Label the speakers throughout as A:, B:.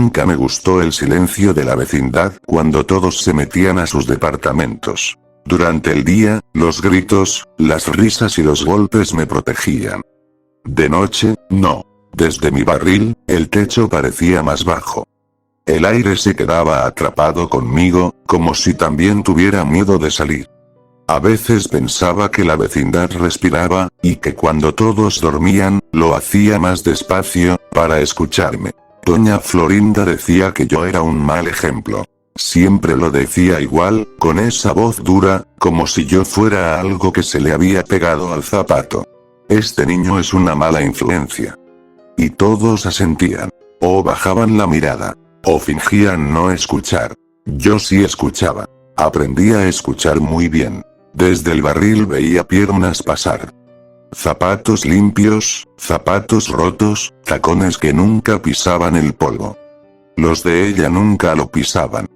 A: Nunca me gustó el silencio de la vecindad cuando todos se metían a sus departamentos. Durante el día, los gritos, las risas y los golpes me protegían. De noche, no. Desde mi barril, el techo parecía más bajo. El aire se quedaba atrapado conmigo, como si también tuviera miedo de salir. A veces pensaba que la vecindad respiraba, y que cuando todos dormían, lo hacía más despacio, para escucharme. Doña Florinda decía que yo era un mal ejemplo. Siempre lo decía igual, con esa voz dura, como si yo fuera algo que se le había pegado al zapato. Este niño es una mala influencia. Y todos asentían. O bajaban la mirada. O fingían no escuchar. Yo sí escuchaba. Aprendí a escuchar muy bien. Desde el barril veía piernas pasar. Zapatos limpios, zapatos rotos, tacones que nunca pisaban el polvo. Los de ella nunca lo pisaban.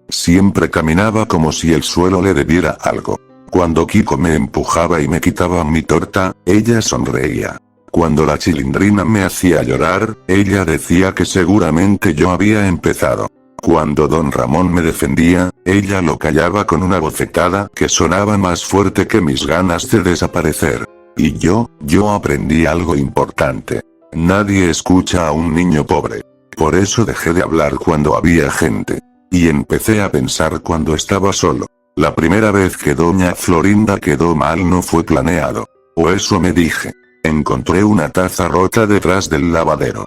A: Siempre caminaba como si el suelo le debiera algo. Cuando Kiko me empujaba y me quitaba mi torta, ella sonreía. Cuando la Chilindrina me hacía llorar, ella decía que seguramente yo había empezado. Cuando don Ramón me defendía, ella lo callaba con una bofetada que sonaba más fuerte que mis ganas de desaparecer. Y yo aprendí algo importante. Nadie escucha a un niño pobre. Por eso dejé de hablar cuando había gente. Y empecé a pensar cuando estaba solo. La primera vez que doña Florinda quedó mal no fue planeado. O eso me dije. Encontré una taza rota detrás del lavadero.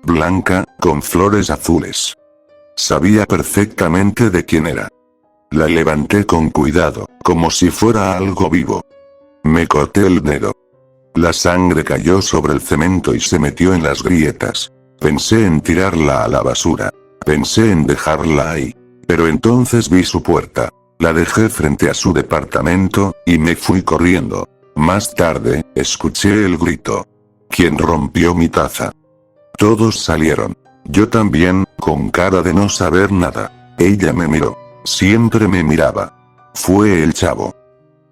A: Blanca, con flores azules. Sabía perfectamente de quién era. La levanté con cuidado, como si fuera algo vivo. Me corté el dedo. La sangre cayó sobre el cemento y se metió en las grietas. Pensé en tirarla a la basura. Pensé en dejarla ahí. Pero entonces vi su puerta. La dejé frente a su departamento, y me fui corriendo. Más tarde, escuché el grito. ¿Quién rompió mi taza? Todos salieron. Yo también, con cara de no saber nada. Ella me miró. Siempre me miraba. Fue el chavo.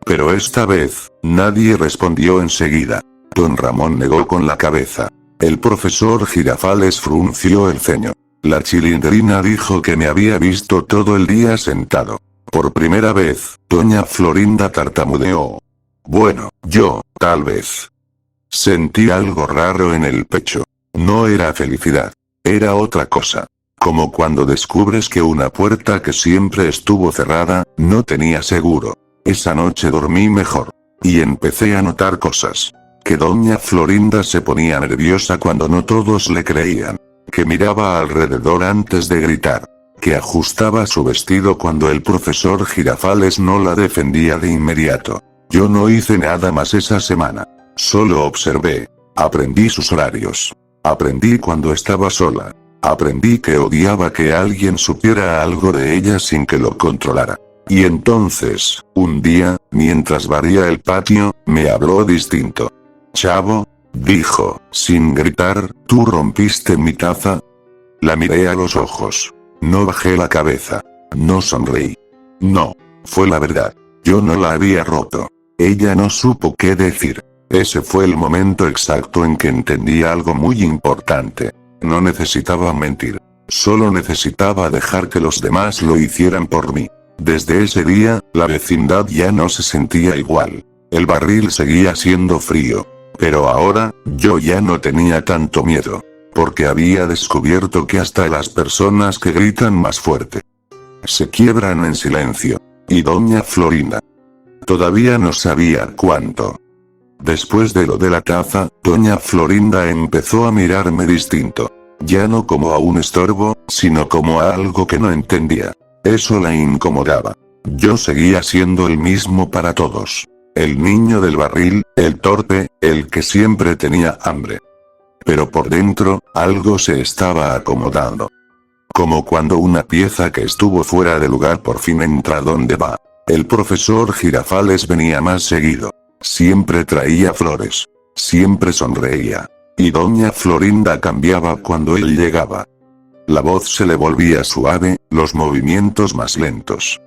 A: Pero esta vez, nadie respondió enseguida. Don Ramón negó con la cabeza. El profesor Girafales frunció el ceño. La Chilindrina dijo que me había visto todo el día sentado. Por primera vez, doña Florinda tartamudeó. Bueno, yo, tal vez. Sentí algo raro en el pecho. No era felicidad. Era otra cosa. Como cuando descubres que una puerta que siempre estuvo cerrada, no tenía seguro. Esa noche dormí mejor. Y empecé a notar cosas. Que doña Florinda se ponía nerviosa cuando no todos le creían. Que miraba alrededor antes de gritar. Que ajustaba su vestido cuando el profesor Girafales no la defendía de inmediato. Yo no hice nada más esa semana. Solo observé. Aprendí sus horarios. Aprendí cuando estaba sola. Aprendí que odiaba que alguien supiera algo de ella sin que lo controlara. Y entonces, un día, mientras barría el patio, me habló distinto. Chavo, dijo, sin gritar, ¿tú rompiste mi taza? La miré a los ojos. No bajé la cabeza. No sonreí. No. Fue la verdad. Yo no la había roto. Ella no supo qué decir. Ese fue el momento exacto en que entendí algo muy importante. No necesitaba mentir. Solo necesitaba dejar que los demás lo hicieran por mí. Desde ese día, la vecindad ya no se sentía igual. El barril seguía siendo frío. Pero ahora, yo ya no tenía tanto miedo. Porque había descubierto que hasta las personas que gritan más fuerte se quiebran en silencio. Y doña Florinda todavía no sabía cuánto. Después de lo de la taza, doña Florinda empezó a mirarme distinto. Ya no como a un estorbo, sino como a algo que no entendía. Eso la incomodaba. Yo seguía siendo el mismo para todos. El niño del barril, el torpe, el que siempre tenía hambre. Pero por dentro, algo se estaba acomodando. Como cuando una pieza que estuvo fuera de lugar por fin entra donde va. El profesor Girafales venía más seguido. Siempre traía flores. Siempre sonreía. Y doña Florinda cambiaba cuando él llegaba. La voz se le volvía suave, los movimientos más lentos.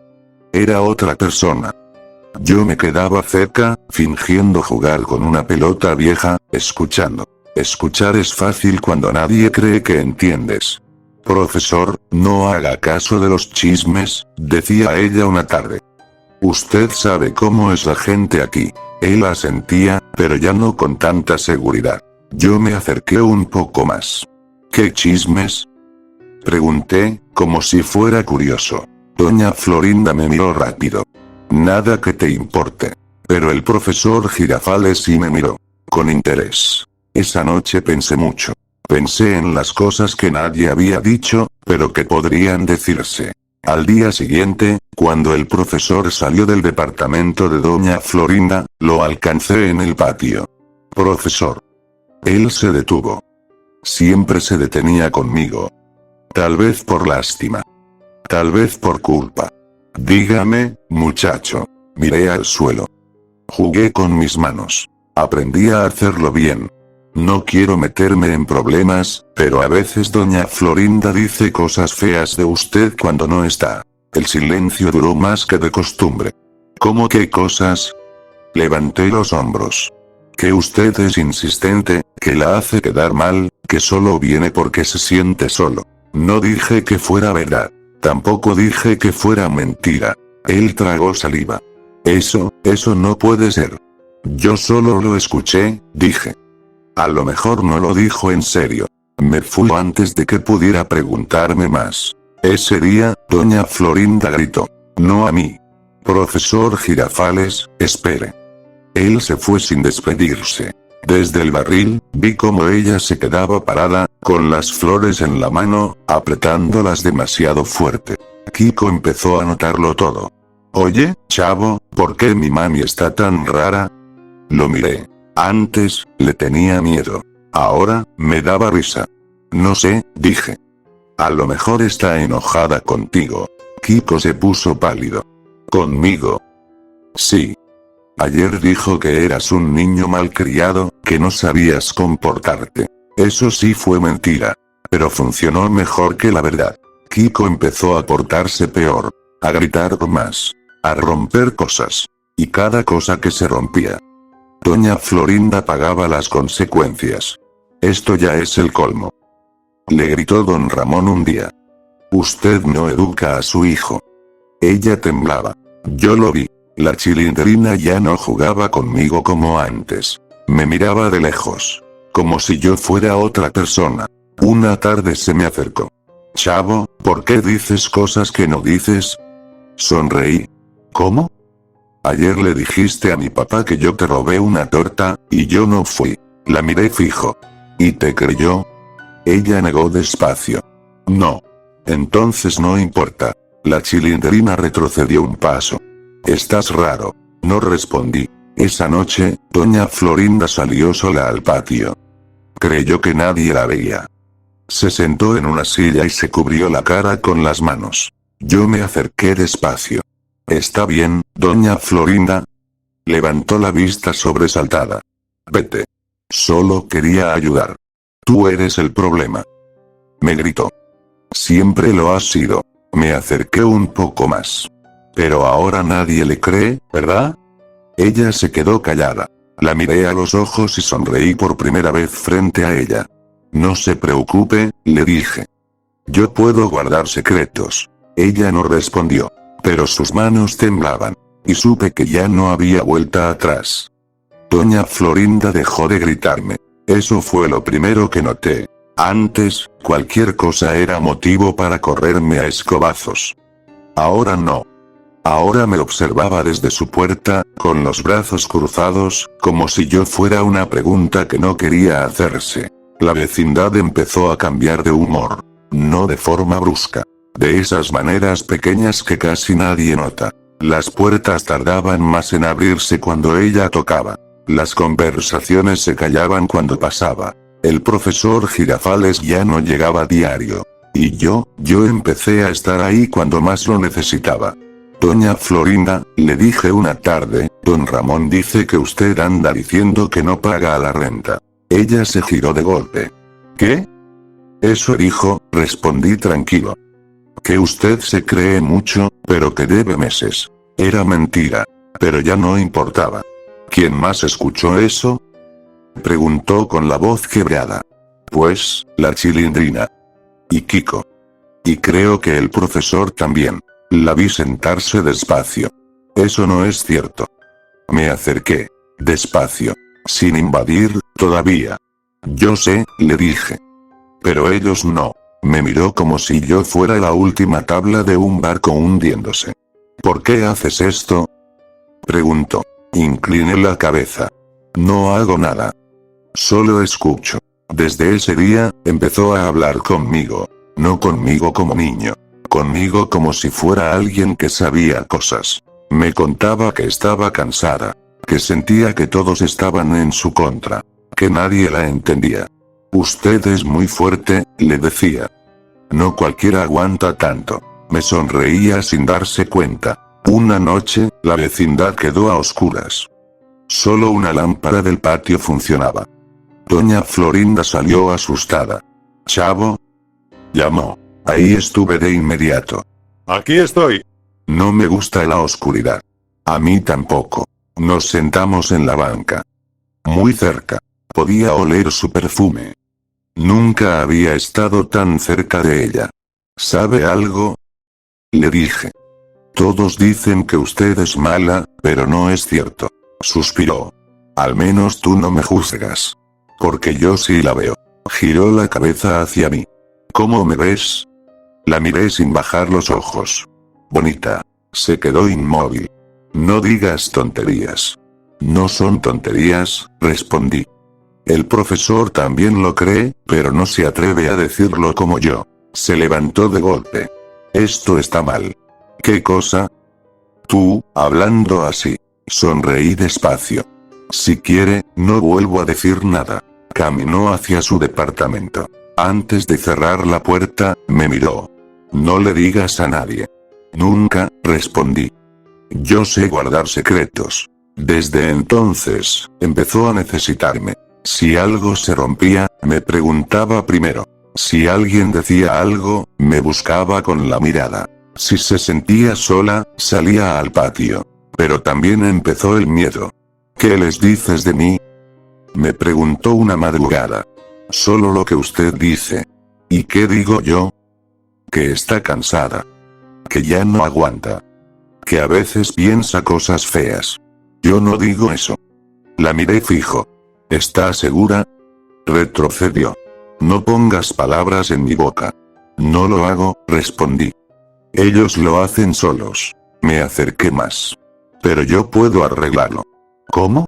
A: Era otra persona. Yo me quedaba cerca, fingiendo jugar con una pelota vieja, escuchando. Escuchar es fácil cuando nadie cree que entiendes. Profesor, no haga caso de los chismes, decía ella una tarde. Usted sabe cómo es la gente aquí. Él asentía, pero ya no con tanta seguridad. Yo me acerqué un poco más. ¿Qué chismes? Pregunté, como si fuera curioso. Doña Florinda me miró rápido. Nada que te importe. Pero el profesor Girafales sí me miró. Con interés. Esa noche pensé mucho. Pensé en las cosas que nadie había dicho, pero que podrían decirse. Al día siguiente, cuando el profesor salió del departamento de doña Florinda, lo alcancé en el patio. Profesor. Él se detuvo. Siempre se detenía conmigo. Tal vez por lástima. Tal vez por culpa. Dígame, muchacho. Miré al suelo. Jugué con mis manos. Aprendí a hacerlo bien. No quiero meterme en problemas, pero a veces doña Florinda dice cosas feas de usted cuando no está. El silencio duró más que de costumbre. ¿Cómo qué cosas? Levanté los hombros. Que usted es insistente, que la hace quedar mal, que solo viene porque se siente solo. No dije que fuera verdad. Tampoco dije que fuera mentira. Él tragó saliva. Eso no puede ser. Yo solo lo escuché, dije. A lo mejor no lo dijo en serio. Me fui antes de que pudiera preguntarme más. Ese día, doña Florinda gritó. No a mí. Profesor Girafales, espere. Él se fue sin despedirse. Desde el barril, vi cómo ella se quedaba parada, con las flores en la mano, apretándolas demasiado fuerte. Kiko empezó a notarlo todo. Oye, chavo, ¿por qué mi mami está tan rara? Lo miré. Antes, le tenía miedo. Ahora, me daba risa. No sé, dije. A lo mejor está enojada contigo. Kiko se puso pálido. ¿Conmigo? Sí. Ayer dijo que eras un niño malcriado, que no sabías comportarte. Eso sí fue mentira. Pero funcionó mejor que la verdad. Kiko empezó a portarse peor. A gritar más. A romper cosas. Y cada cosa que se rompía. Doña Florinda pagaba las consecuencias. Esto ya es el colmo. Le gritó don Ramón un día. Usted no educa a su hijo. Ella temblaba. Yo lo vi. La chilindrina ya no jugaba conmigo como antes. Me miraba de lejos. Como si yo fuera otra persona. Una tarde se me acercó. Chavo, ¿por qué dices cosas que no dices? Sonreí. ¿Cómo? Ayer le dijiste a mi papá que yo te robé una torta, y yo no fui. La miré fijo. ¿Y te creyó? Ella negó despacio. No. Entonces no importa. La chilindrina retrocedió un paso. Estás raro. No respondí. Esa noche, doña Florinda salió sola al patio. Creyó que nadie la veía. Se sentó en una silla y se cubrió la cara con las manos. Yo me acerqué despacio. ¿Está bien, doña Florinda? Levantó la vista sobresaltada. Vete. Solo quería ayudar. Tú eres el problema. Me gritó. Siempre lo has sido. Me acerqué un poco más. Pero ahora nadie le cree, ¿verdad? Ella se quedó callada. La miré a los ojos y sonreí por primera vez frente a ella. No se preocupe, le dije. Yo puedo guardar secretos. Ella no respondió. Pero sus manos temblaban. Y supe que ya no había vuelta atrás. Doña Florinda dejó de gritarme. Eso fue lo primero que noté. Antes, cualquier cosa era motivo para correrme a escobazos. Ahora no. Ahora me observaba desde su puerta, con los brazos cruzados, como si yo fuera una pregunta que no quería hacerse. La vecindad empezó a cambiar de humor. No de forma brusca. De esas maneras pequeñas que casi nadie nota. Las puertas tardaban más en abrirse cuando ella tocaba. Las conversaciones se callaban cuando pasaba. El profesor Girafales ya no llegaba diario. Y yo empecé a estar ahí cuando más lo necesitaba. Doña Florinda, le dije una tarde, don Ramón dice que usted anda diciendo que no paga la renta. Ella se giró de golpe. ¿Qué? Eso dijo, respondí tranquilo. Que usted se cree mucho, pero que debe meses. Era mentira. Pero ya no importaba. ¿Quién más escuchó eso? Preguntó con la voz quebrada. Pues, la chilindrina. Y Kiko. Y creo que el profesor también. La vi sentarse despacio. Eso no es cierto. Me acerqué. Despacio. Sin invadir, todavía. Yo sé, le dije. Pero ellos no. Me miró como si yo fuera la última tabla de un barco hundiéndose. ¿Por qué haces esto? Preguntó. Incliné la cabeza. No hago nada. Solo escucho. Desde ese día, empezó a hablar conmigo. No conmigo como niño. Conmigo como si fuera alguien que sabía cosas. Me contaba que estaba cansada. Que sentía que todos estaban en su contra. Que nadie la entendía. Usted es muy fuerte, le decía. No cualquiera aguanta tanto. Me sonreía sin darse cuenta. Una noche, la vecindad quedó a oscuras. Solo una lámpara del patio funcionaba. Doña Florinda salió asustada. «Chavo», llamó. Ahí estuve de inmediato. «Aquí estoy». No me gusta la oscuridad. A mí tampoco. Nos sentamos en la banca. Muy cerca. Podía oler su perfume. Nunca había estado tan cerca de ella. ¿Sabe algo?, le dije. Todos dicen que usted es mala, pero no es cierto. Suspiró. Al menos tú no me juzgas. Porque yo sí la veo. Giró la cabeza hacia mí. ¿Cómo me ves? La miré sin bajar los ojos. Bonita. Se quedó inmóvil. No digas tonterías. No son tonterías, respondí. El profesor también lo cree, pero no se atreve a decirlo como yo. Se levantó de golpe. Esto está mal. ¿Qué cosa? Tú, hablando así. Sonreí despacio. Si quiere, no vuelvo a decir nada. Caminó hacia su departamento. Antes de cerrar la puerta, me miró. No le digas a nadie. Nunca, respondí. Yo sé guardar secretos. Desde entonces, empezó a necesitarme. Si algo se rompía, me preguntaba primero. Si alguien decía algo, me buscaba con la mirada. Si se sentía sola, salía al patio. Pero también empezó el miedo. ¿Qué les dices de mí?, me preguntó una madrugada. Solo lo que usted dice. ¿Y qué digo yo? Que está cansada. Que ya no aguanta. Que a veces piensa cosas feas. Yo no digo eso. La miré fijo. ¿Está segura? Retrocedió. No pongas palabras en mi boca. No lo hago, respondí. Ellos lo hacen solos. Me acerqué más. Pero yo puedo arreglarlo. ¿Cómo?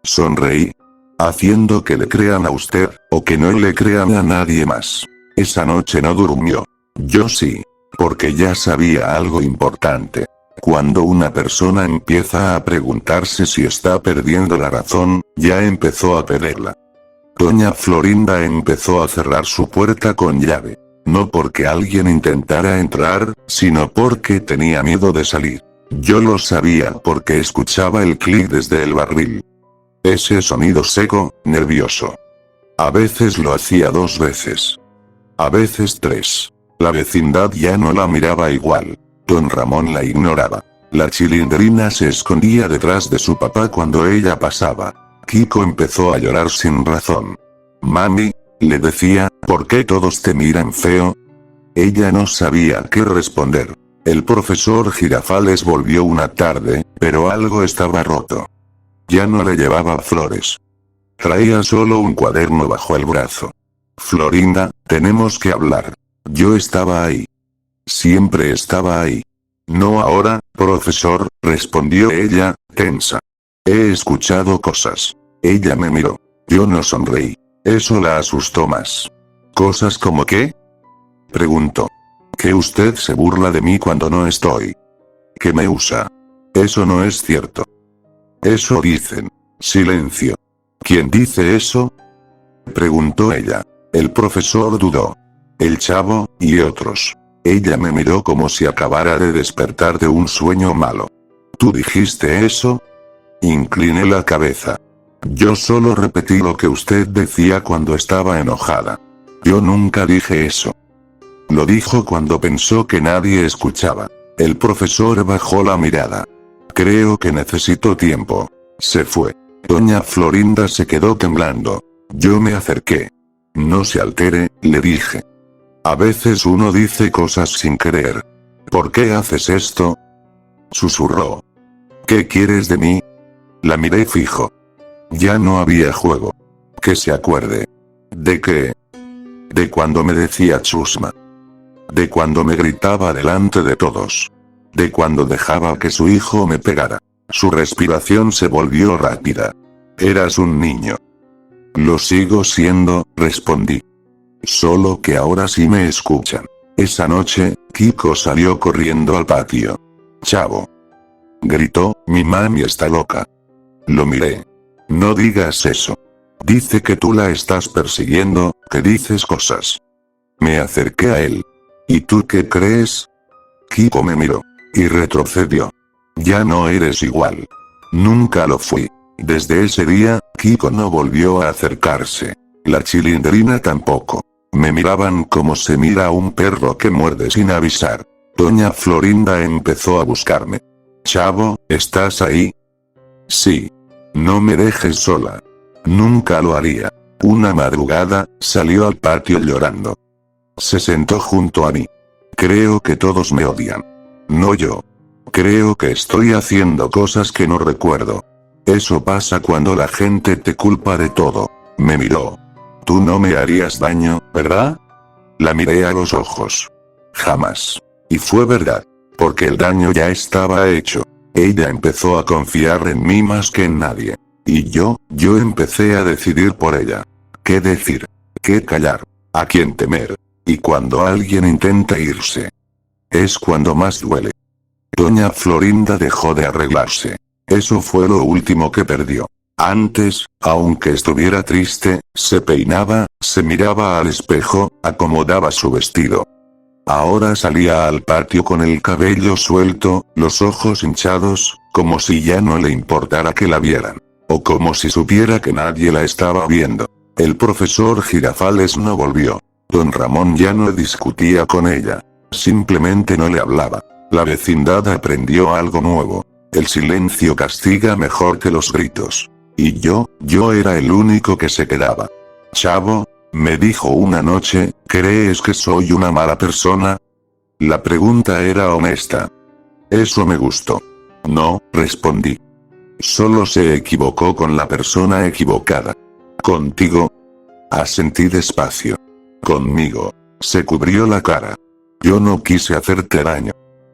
A: Sonreí. Haciendo que le crean a usted, o que no le crean a nadie más. Esa noche no durmió. Yo sí. Porque ya sabía algo importante. Cuando una persona empieza a preguntarse si está perdiendo la razón, ya empezó a perderla. Doña Florinda empezó a cerrar su puerta con llave. No porque alguien intentara entrar, sino porque tenía miedo de salir. Yo lo sabía porque escuchaba el clic desde el barril. Ese sonido seco, nervioso. A veces lo hacía 2 veces. A veces 3. La vecindad ya no la miraba igual. Don Ramón la ignoraba. La chilindrina se escondía detrás de su papá cuando ella pasaba. Kiko empezó a llorar sin razón. Mami, le decía, ¿por qué todos te miran feo? Ella no sabía qué responder. El profesor Girafales volvió una tarde, pero algo estaba roto. Ya no le llevaba flores. Traía solo un cuaderno bajo el brazo. Florinda, tenemos que hablar. Yo estaba ahí. Siempre estaba ahí. No ahora, profesor, respondió ella, tensa. He escuchado cosas. Ella me miró. Yo no sonreí. Eso la asustó más. ¿Cosas como qué?, preguntó. Que usted se burla de mí cuando no estoy. Que me usa. Eso no es cierto. Eso dicen. Silencio. ¿Quién dice eso?, preguntó ella. El profesor dudó. El chavo, y otros. Ella me miró como si acabara de despertar de un sueño malo. ¿Tú dijiste eso? Incliné la cabeza. Yo solo repetí lo que usted decía cuando estaba enojada. Yo nunca dije eso. Lo dijo cuando pensó que nadie escuchaba. El profesor bajó la mirada. Creo que necesito tiempo. Se fue. Doña Florinda se quedó temblando. Yo me acerqué. No se altere, le dije. A veces uno dice cosas sin querer. ¿Por qué haces esto? Susurró. ¿Qué quieres de mí? La miré fijo. Ya no había juego. Que se acuerde. ¿De qué? De cuando me decía chusma. De cuando me gritaba delante de todos. De cuando dejaba que su hijo me pegara. Su respiración se volvió rápida. Eras un niño. Lo sigo siendo, respondí. Solo que ahora sí me escuchan. Esa noche, Kiko salió corriendo al patio. Chavo. Gritó, mi mami está loca. Lo miré. No digas eso. Dice que tú la estás persiguiendo, que dices cosas. Me acerqué a él. ¿Y tú qué crees? Kiko me miró. Y retrocedió. Ya no eres igual. Nunca lo fui. Desde ese día, Kiko no volvió a acercarse. La Chilindrina tampoco. Me miraban como se mira a un perro que muerde sin avisar. Doña Florinda empezó a buscarme. Chavo, ¿estás ahí? Sí. No me dejes sola. Nunca lo haría. Una madrugada, salió al patio llorando. Se sentó junto a mí. Creo que todos me odian. No yo. Creo que estoy haciendo cosas que no recuerdo. Eso pasa cuando la gente te culpa de todo. Me miró. Tú no me harías daño, ¿verdad? La miré a los ojos. Jamás. Y fue verdad. Porque el daño ya estaba hecho. Ella empezó a confiar en mí más que en nadie. Y yo empecé a decidir por ella. ¿Qué decir? ¿Qué callar? ¿A quién temer? Y cuando alguien intenta irse. Es cuando más duele. Doña Florinda dejó de arreglarse. Eso fue lo último que perdió. Antes, aunque estuviera triste, se peinaba, se miraba al espejo, acomodaba su vestido. Ahora salía al patio con el cabello suelto, los ojos hinchados, como si ya no le importara que la vieran. O como si supiera que nadie la estaba viendo. El profesor Girafales no volvió. Don Ramón ya no discutía con ella. Simplemente no le hablaba. La vecindad aprendió algo nuevo. El silencio castiga mejor que los gritos. Y yo era el único que se quedaba. Chavo, me dijo una noche, ¿crees que soy una mala persona? La pregunta era honesta. Eso me gustó. No, respondí. Solo se equivocó con la persona equivocada. Contigo. Asentí despacio. Conmigo. Se cubrió la cara. Yo no quise hacerte daño.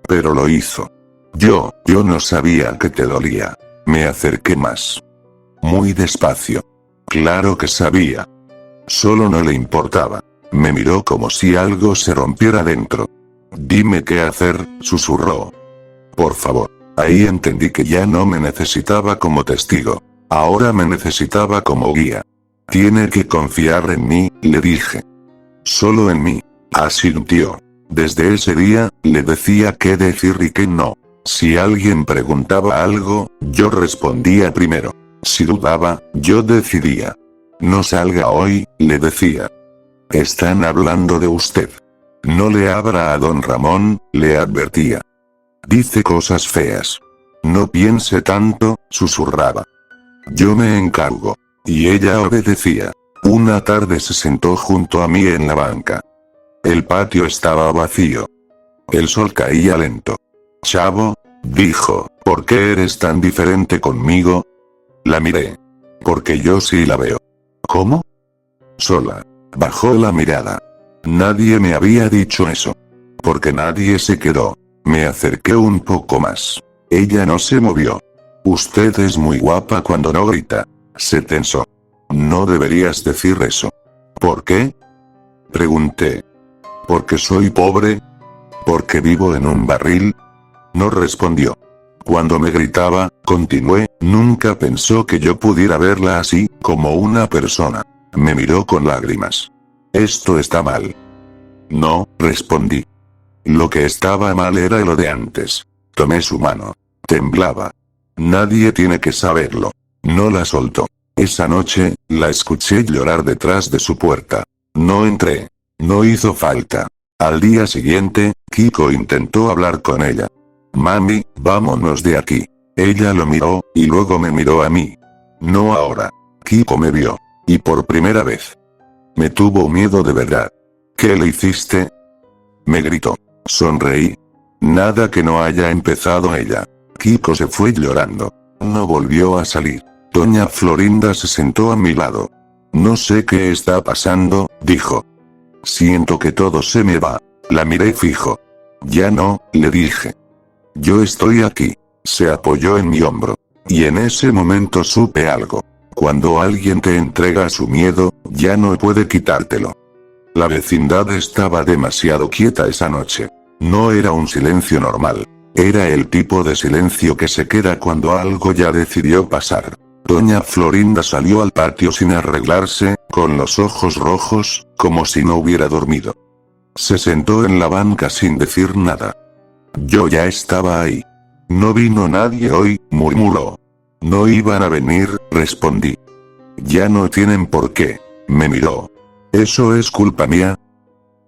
A: Pero lo hizo. Yo no sabía que te dolía. Me acerqué más. Muy despacio. Claro que sabía. Solo no le importaba. Me miró como si algo se rompiera dentro. Dime qué hacer, susurró. Por favor. Ahí entendí que ya no me necesitaba como testigo. Ahora me necesitaba como guía. Tiene que confiar en mí, le dije. Solo en mí. Asintió. Desde ese día, le decía qué decir y qué no. Si alguien preguntaba algo, yo respondía primero. Si dudaba, yo decidía. No salga hoy, le decía. Están hablando de usted. No le abra a don Ramón, le advertía. Dice cosas feas. No piense tanto, susurraba. Yo me encargo. Y ella obedecía. Una tarde se sentó junto a mí en la banca. El patio estaba vacío. El sol caía lento. Chavo, dijo, ¿por qué eres tan diferente conmigo? La miré. Porque yo sí la veo. ¿Cómo? Sola. Bajó la mirada. Nadie me había dicho eso. Porque nadie se quedó. Me acerqué un poco más. Ella no se movió. Usted es muy guapa cuando no grita. Se tensó. No deberías decir eso. ¿Por qué? Pregunté. ¿Porque soy pobre? ¿Porque vivo en un barril? No respondió. Cuando me gritaba, continué, nunca pensó que yo pudiera verla así, como una persona. Me miró con lágrimas. Esto está mal. No, respondí. Lo que estaba mal era lo de antes. Tomé su mano. Temblaba. Nadie tiene que saberlo. No la soltó. Esa noche, la escuché llorar detrás de su puerta. No entré. No hizo falta. Al día siguiente, Kiko intentó hablar con ella. Mami, vámonos de aquí. Ella lo miró, y luego me miró a mí. No ahora. Kiko me vio. Y por primera vez. Me tuvo miedo de verdad. ¿Qué le hiciste? Me gritó. Sonreí. Nada que no haya empezado ella. Kiko se fue llorando. No volvió a salir. Doña Florinda se sentó a mi lado. No sé qué está pasando, dijo. Siento que todo se me va. La miré fijo. Ya no, le dije. Yo estoy aquí. Se apoyó en mi hombro. Y en ese momento supe algo. Cuando alguien te entrega su miedo, ya no puede quitártelo. La vecindad estaba demasiado quieta esa noche. No era un silencio normal. Era el tipo de silencio que se queda cuando algo ya decidió pasar. Doña Florinda salió al patio sin arreglarse, con los ojos rojos, como si no hubiera dormido. Se sentó en la banca sin decir nada. Yo ya estaba ahí. No vino nadie hoy, murmuró. No iban a venir, respondí. Ya no tienen por qué. Me miró. ¿Eso es culpa mía?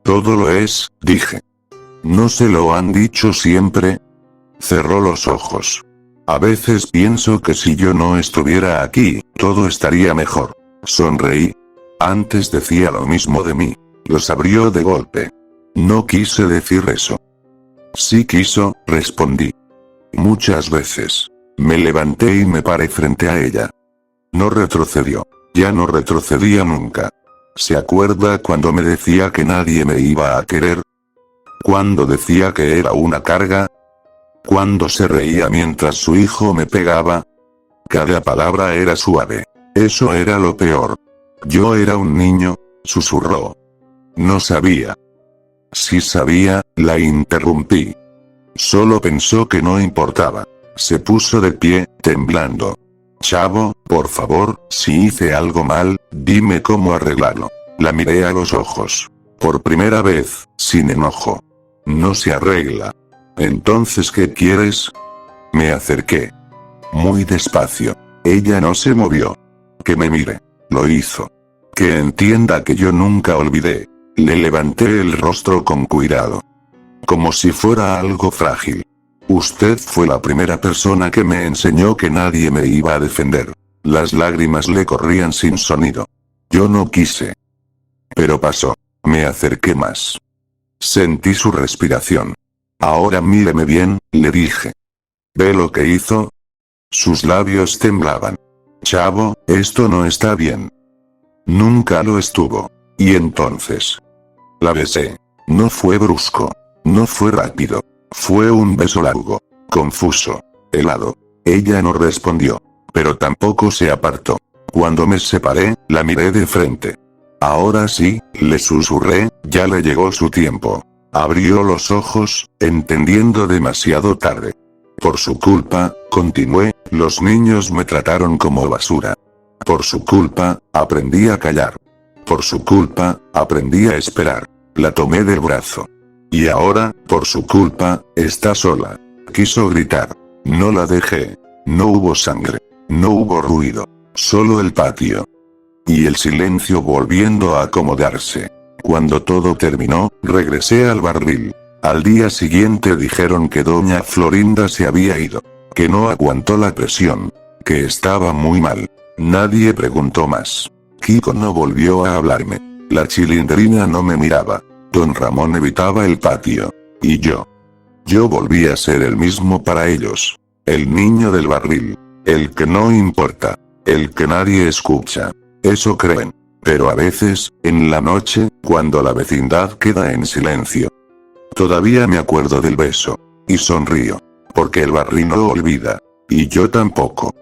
A: Todo lo es, dije. ¿No se lo han dicho siempre? Cerró los ojos. A veces pienso que si yo no estuviera aquí, todo estaría mejor. Sonreí. Antes decía lo mismo de mí. Los abrió de golpe. No quise decir eso. Sí quiso, respondí. Muchas veces. Me levanté y me paré frente a ella. No retrocedió. Ya no retrocedía nunca. ¿Se acuerda cuando me decía que nadie me iba a querer? Cuando decía que era una carga. Cuando se reía mientras su hijo me pegaba. Cada palabra era suave. Eso era lo peor. Yo era un niño, susurró. No sabía. Sí sabía, la interrumpí. Solo pensó que no importaba. Se puso de pie, temblando. Chavo, por favor, si hice algo mal, dime cómo arreglarlo. La miré a los ojos. Por primera vez, sin enojo. No se arregla. Entonces, ¿qué quieres? Me acerqué. Muy despacio. Ella no se movió. Que me mire. Lo hizo. Que entienda que yo nunca olvidé. Le levanté el rostro con cuidado. Como si fuera algo frágil. Usted fue la primera persona que me enseñó que nadie me iba a defender. Las lágrimas le corrían sin sonido. Yo no quise. Pero pasó. Me acerqué más. Sentí su respiración. Ahora míreme bien, le dije. ¿Ve lo que hizo? Sus labios temblaban. Chavo, esto no está bien. Nunca lo estuvo. Y entonces. La besé. No fue brusco. No fue rápido. Fue un beso largo. Confuso. Helado. Ella no respondió. Pero tampoco se apartó. Cuando me separé, la miré de frente. Ahora sí, le susurré, ya le llegó su tiempo. Abrió los ojos, entendiendo demasiado tarde. Por su culpa, continué, los niños me trataron como basura. Por su culpa, aprendí a callar. Por su culpa, aprendí a esperar. La tomé del brazo. Y ahora, por su culpa, está sola. Quiso gritar. No la dejé. No hubo sangre. No hubo ruido. Solo el patio. Y el silencio volviendo a acomodarse. Cuando todo terminó, regresé al barril. Al día siguiente dijeron que doña Florinda se había ido. Que no aguantó la presión. Que estaba muy mal. Nadie preguntó más. Kiko no volvió a hablarme. La chilindrina no me miraba. Don Ramón evitaba el patio. Y yo. Yo volví a ser el mismo para ellos. El niño del barril. El que no importa. El que nadie escucha. Eso creen. Pero a veces, en la noche, cuando la vecindad queda en silencio. Todavía me acuerdo del beso. Y sonrío. Porque el barril no olvida. Y yo tampoco.